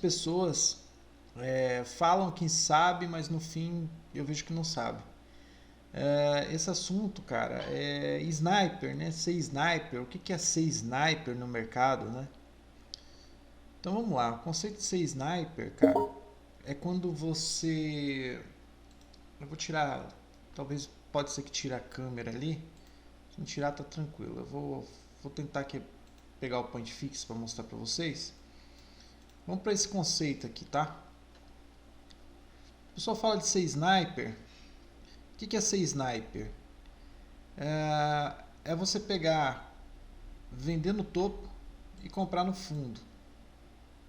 pessoas falam que sabe, mas no fim eu vejo que não sabe. Esse assunto, cara, é sniper, né? Ser sniper. O que é ser sniper no mercado, né? Então vamos lá. O conceito de ser sniper, cara, é quando você... Eu vou tirar... Talvez pode ser que tire a câmera ali. Se não tirar, tá tranquilo. Vou tentar aqui pegar o point fix para mostrar para vocês. Vamos para esse conceito aqui, tá? O pessoal fala de ser sniper. O que é ser sniper? É você pegar, vender no topo e comprar no fundo.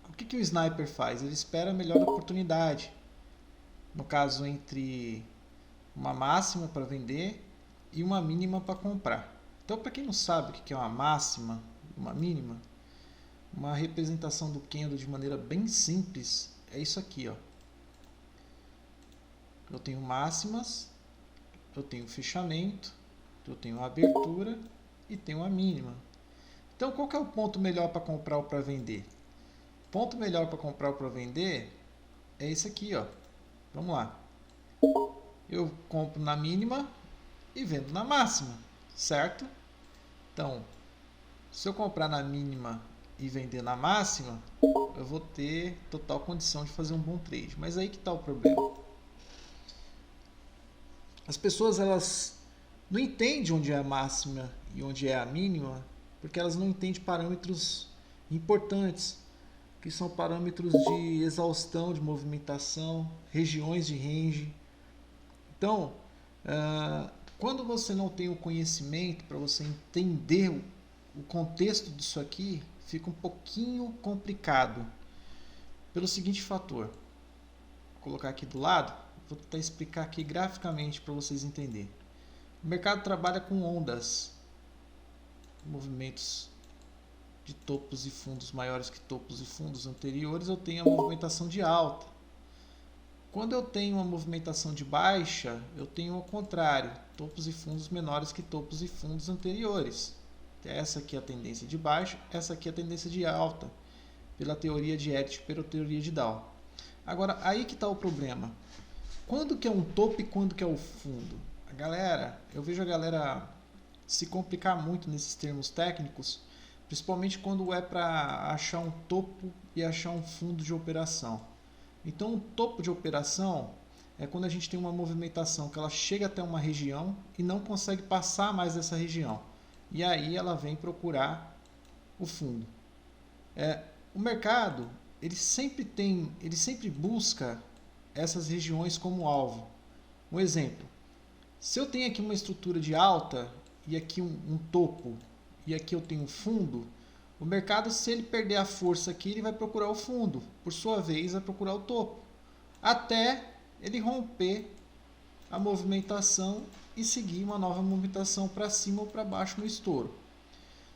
O que o sniper faz? Ele espera a melhor oportunidade. No caso, entre uma máxima para vender e uma mínima para comprar. Então, para quem não sabe o que é uma máxima e uma mínima, uma representação do candle de maneira bem simples é isso aqui, ó. Eu tenho máximas, eu tenho fechamento, eu tenho abertura e tenho a mínima. Então, qual que é o ponto melhor para comprar ou para vender? O ponto melhor para comprar ou para vender é esse aqui, ó. Vamos lá. Eu compro na mínima e vendo na máxima, certo? Então, se eu comprar na mínima e vender na máxima, eu vou ter total condição de fazer um bom trade. Mas aí que está o problema. As pessoas elas não entendem onde é a máxima e onde é a mínima, porque elas não entendem parâmetros importantes, que são parâmetros de exaustão, de movimentação, regiões de range. Então, quando você não tem o conhecimento para você entender o contexto disso aqui, fica um pouquinho complicado. Pelo seguinte fator. Vou colocar aqui do lado, vou tentar explicar aqui graficamente para vocês entenderem. O mercado trabalha com ondas, movimentos de topos e fundos maiores que topos e fundos anteriores, eu tenho a movimentação de alta. Quando eu tenho uma movimentação de baixa, eu tenho o contrário, topos e fundos menores que topos e fundos anteriores. Essa aqui é a tendência de baixa, essa aqui é a tendência de alta, pela teoria de Elliott e pela teoria de Dow. Agora, aí que está o problema. Quando que é um topo e quando que é o fundo? Eu vejo a galera se complicar muito nesses termos técnicos, principalmente quando é para achar um topo e achar um fundo de operação. Então, um topo de operação é quando a gente tem uma movimentação que ela chega até uma região e não consegue passar mais dessa região. E aí ela vem procurar o fundo. O mercado ele sempre busca essas regiões como alvo. Um exemplo, se eu tenho aqui uma estrutura de alta e aqui um topo e aqui eu tenho um fundo, o mercado, se ele perder a força aqui, ele vai procurar o fundo. Por sua vez, vai procurar o topo. Até ele romper a movimentação e seguir uma nova movimentação para cima ou para baixo no estouro.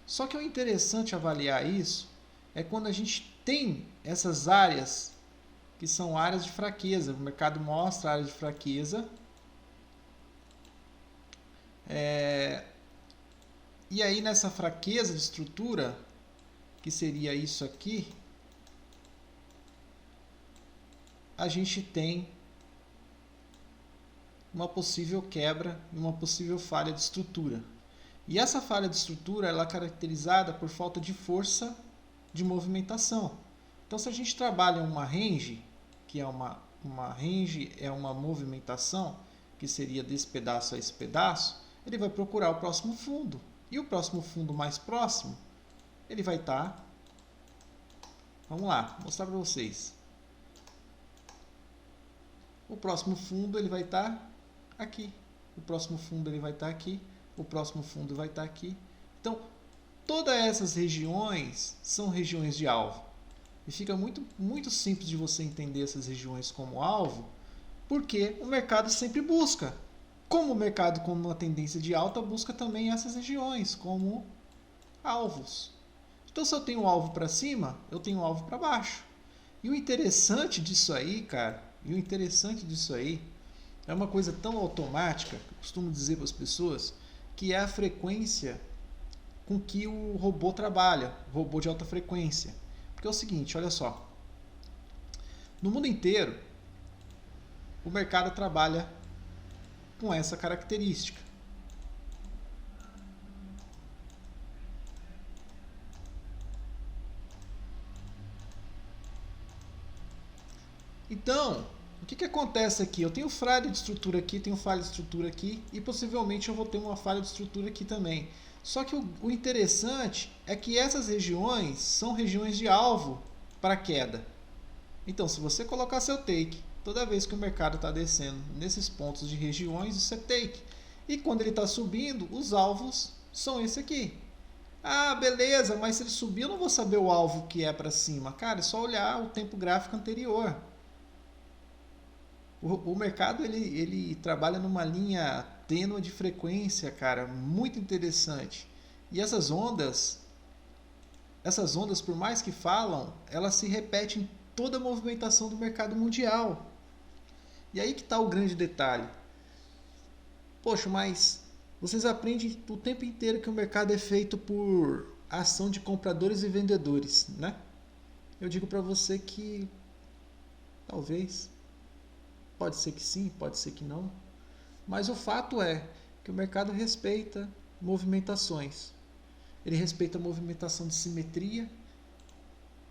Só que o interessante avaliar isso é quando a gente tem essas áreas que são áreas de fraqueza. O mercado mostra a área de fraqueza. E aí nessa fraqueza de estrutura, que seria isso aqui, a gente tem uma possível quebra e uma possível falha de estrutura. E essa falha de estrutura ela é caracterizada por falta de força de movimentação. Então, se a gente trabalha uma range, que é uma range é uma movimentação, que seria desse pedaço a esse pedaço, ele vai procurar o próximo fundo. E o próximo fundo mais próximo, ele vai estar... Vamos lá, vou mostrar para vocês. O próximo fundo ele vai estar aqui. O próximo fundo ele vai estar aqui. O próximo fundo vai estar aqui. Então, todas essas regiões são regiões de alvo. E fica muito simples de você entender essas regiões como alvo, porque o mercado sempre busca. Como o mercado, com uma tendência de alta, busca também essas regiões como alvos. Então, se eu tenho um alvo para cima, eu tenho um alvo para baixo. E o interessante disso aí, cara, é uma coisa tão automática, que eu costumo dizer para as pessoas, que é a frequência com que o robô trabalha, o robô de alta frequência. Porque é o seguinte, olha só. No mundo inteiro, o mercado trabalha com essa característica. Então, o que acontece aqui? Eu tenho falha de estrutura aqui, tenho falha de estrutura aqui e possivelmente eu vou ter uma falha de estrutura aqui também. Só que o interessante é que essas regiões são regiões de alvo para queda. Então, se você colocar seu take, toda vez que o mercado está descendo nesses pontos de regiões, isso é take. E quando ele está subindo, os alvos são esse aqui. Ah, beleza, mas se ele subir eu não vou saber o alvo que é para cima. Cara, é só olhar o tempo gráfico anterior. O mercado ele trabalha numa linha tênue de frequência, cara, muito interessante. E essas ondas, por mais que falam, elas se repetem em toda a movimentação do mercado mundial. E aí que está o grande detalhe. Poxa, mas vocês aprendem o tempo inteiro que o mercado é feito por ação de compradores e vendedores, né? Eu digo para você que talvez, pode ser que sim, pode ser que não, mas o fato é que o mercado respeita movimentações. Ele respeita a movimentação de simetria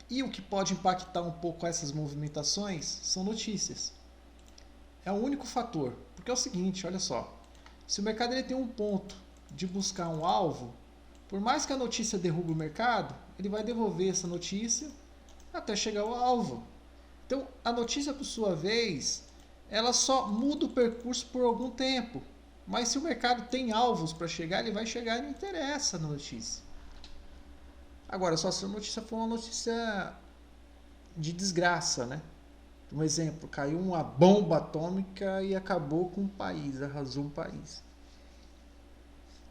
e o que pode impactar um pouco essas movimentações são notícias. É o único fator, porque é o seguinte, olha só, se o mercado ele tem um ponto de buscar um alvo, por mais que a notícia derrube o mercado, ele vai devolver essa notícia até chegar ao alvo. Então, a notícia, por sua vez, ela só muda o percurso por algum tempo. Mas se o mercado tem alvos para chegar, ele vai chegar e não interessa na notícia. Agora, só se a notícia for uma notícia de desgraça, né? Um exemplo, caiu uma bomba atômica e acabou com um país, arrasou um país.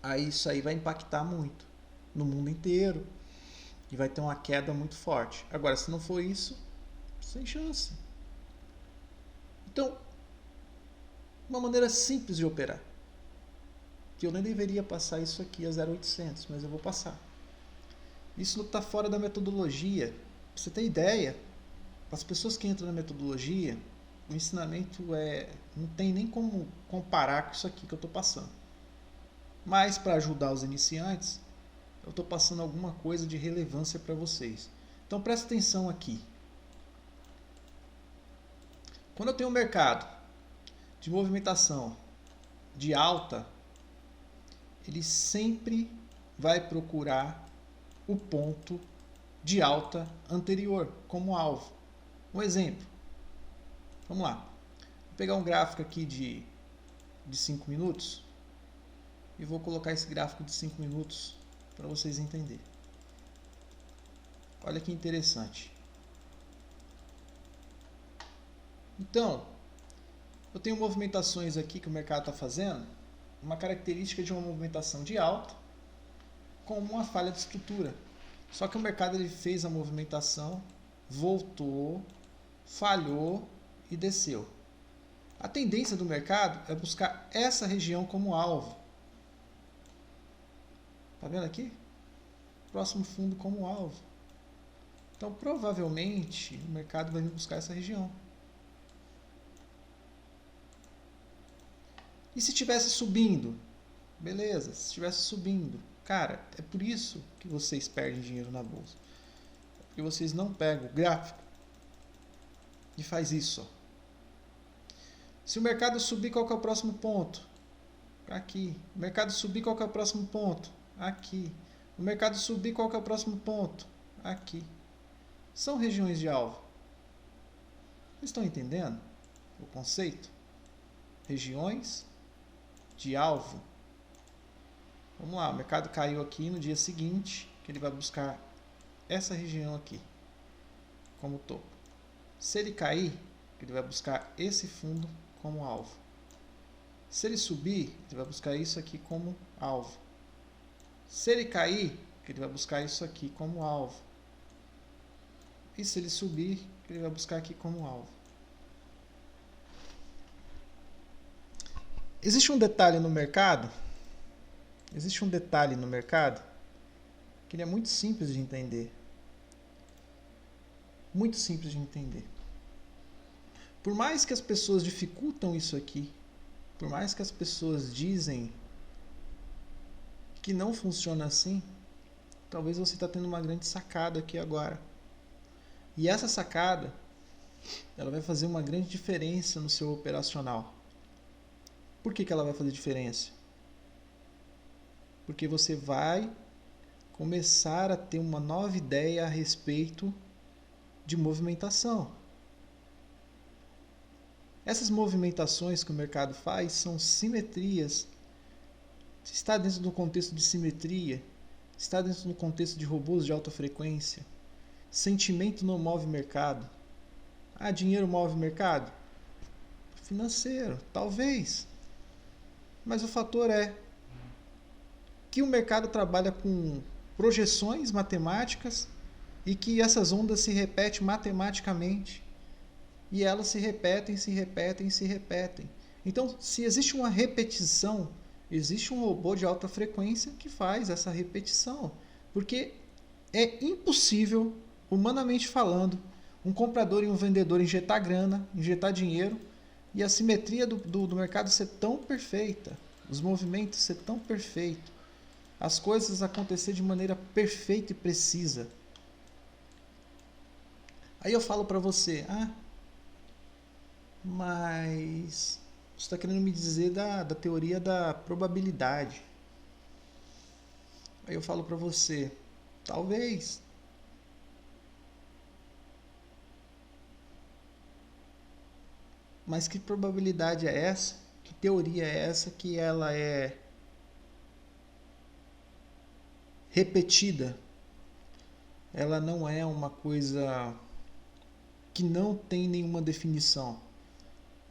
Aí isso aí vai impactar muito no mundo inteiro e vai ter uma queda muito forte. Agora, se não for isso, sem chance. Então, uma maneira simples de operar, que eu nem deveria passar isso aqui a 0,800, mas eu vou passar. Isso não está fora da metodologia. Pra você ter ideia, as pessoas que entram na metodologia, o ensinamento não tem nem como comparar com isso aqui que eu estou passando. Mas para ajudar os iniciantes, eu estou passando alguma coisa de relevância para vocês. Então presta atenção aqui. Quando eu tenho um mercado de movimentação de alta, ele sempre vai procurar o ponto de alta anterior como alvo. Um exemplo. Vamos lá. Vou pegar um gráfico aqui de 5 minutos e vou colocar esse gráfico de 5 minutos para vocês entenderem. Olha que interessante. Então, eu tenho movimentações aqui que o mercado está fazendo, uma característica de uma movimentação de alta com uma falha de estrutura. Só que o mercado ele fez a movimentação, voltou, falhou e desceu. A tendência do mercado é buscar essa região como alvo. Tá vendo aqui? Próximo fundo como alvo. Então, provavelmente, o mercado vai vir buscar essa região. E se estivesse subindo? Beleza, se estivesse subindo. Cara, é por isso que vocês perdem dinheiro na bolsa. Porque vocês não pegam o gráfico e faz isso. Ó. Se o mercado subir, qual que é o próximo ponto? Aqui. O mercado subir, qual que é o próximo ponto? Aqui. O mercado subir, qual que é o próximo ponto? Aqui. São regiões de alvo. Vocês estão entendendo o conceito? Regiões de alvo. Vamos lá, o mercado caiu aqui no dia seguinte, que ele vai buscar essa região aqui como topo. Se ele cair, ele vai buscar esse fundo como alvo. Se ele subir, ele vai buscar isso aqui como alvo. Se ele cair, ele vai buscar isso aqui como alvo. E se ele subir, ele vai buscar aqui como alvo. Existe um detalhe no mercado, que ele é muito simples de entender. Muito simples de entender. Por mais que as pessoas dificultam isso aqui, por mais que as pessoas dizem que não funciona assim, talvez você está tendo uma grande sacada aqui agora. E essa sacada, ela vai fazer uma grande diferença no seu operacional. Por que ela vai fazer diferença? Porque você vai começar a ter uma nova ideia a respeito de movimentação. Essas movimentações que o mercado faz são simetrias. Está dentro do contexto de simetria, está dentro do contexto de robôs de alta frequência. Sentimento não move mercado. Ah, dinheiro move mercado? Financeiro, talvez. Mas o fator é que o mercado trabalha com projeções matemáticas e que essas ondas se repetem matematicamente. E elas se repetem, se repetem, se repetem. Então, se existe uma repetição, existe um robô de alta frequência que faz essa repetição. Porque é impossível, humanamente falando, um comprador e um vendedor injetar grana, injetar dinheiro, e a simetria do mercado ser tão perfeita, os movimentos ser tão perfeitos, as coisas acontecer de maneira perfeita e precisa. Aí eu falo para você, mas você está querendo me dizer da teoria da probabilidade. Aí eu falo para você, talvez. Mas que probabilidade é essa? Que teoria é essa que ela é repetida? Ela não é uma coisa que não tem nenhuma definição.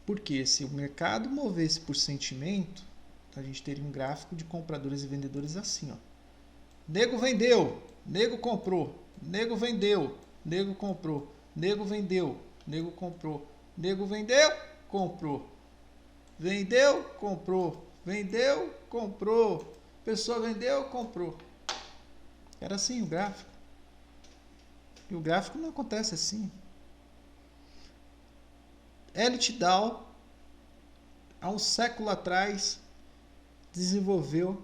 Porque se o mercado movesse por sentimento, a gente teria um gráfico de compradores e vendedores assim, ó. Nego vendeu, nego comprou, nego vendeu, nego comprou, nego vendeu, nego comprou, nego vendeu, comprou, vendeu, comprou, vendeu, comprou, pessoa vendeu, comprou. Era assim o gráfico. E o gráfico não acontece assim. Elliott Dow, há um século atrás, desenvolveu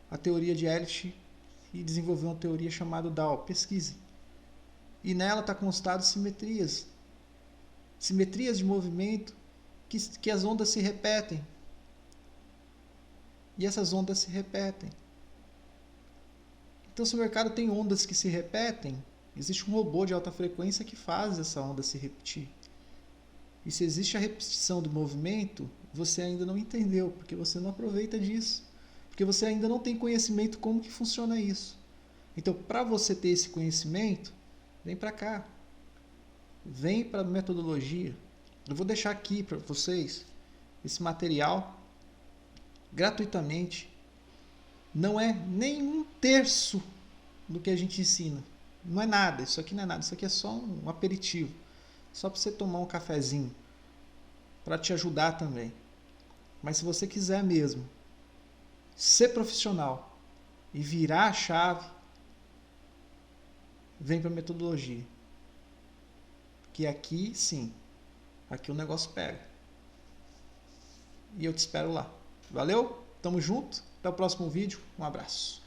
a teoria de Elliott e desenvolveu uma teoria chamada Dow. Pesquise. E nela está constado simetrias. Simetrias de movimento que as ondas se repetem. E essas ondas se repetem. Então, se o mercado tem ondas que se repetem, existe um robô de alta frequência que faz essa onda se repetir. E se existe a repetição do movimento, você ainda não entendeu, porque você não aproveita disso. Porque você ainda não tem conhecimento como que funciona isso. Então, para você ter esse conhecimento, vem para cá. Vem para a metodologia. Eu vou deixar aqui para vocês esse material gratuitamente. Não é nem um terço do que a gente ensina. Não é nada, isso aqui não é nada, isso aqui é só um aperitivo. Só para você tomar um cafezinho, para te ajudar também. Mas se você quiser mesmo ser profissional e virar a chave, vem para a metodologia. Que aqui, sim, aqui o negócio pega. E eu te espero lá. Valeu? Tamo junto. Até o próximo vídeo. Um abraço.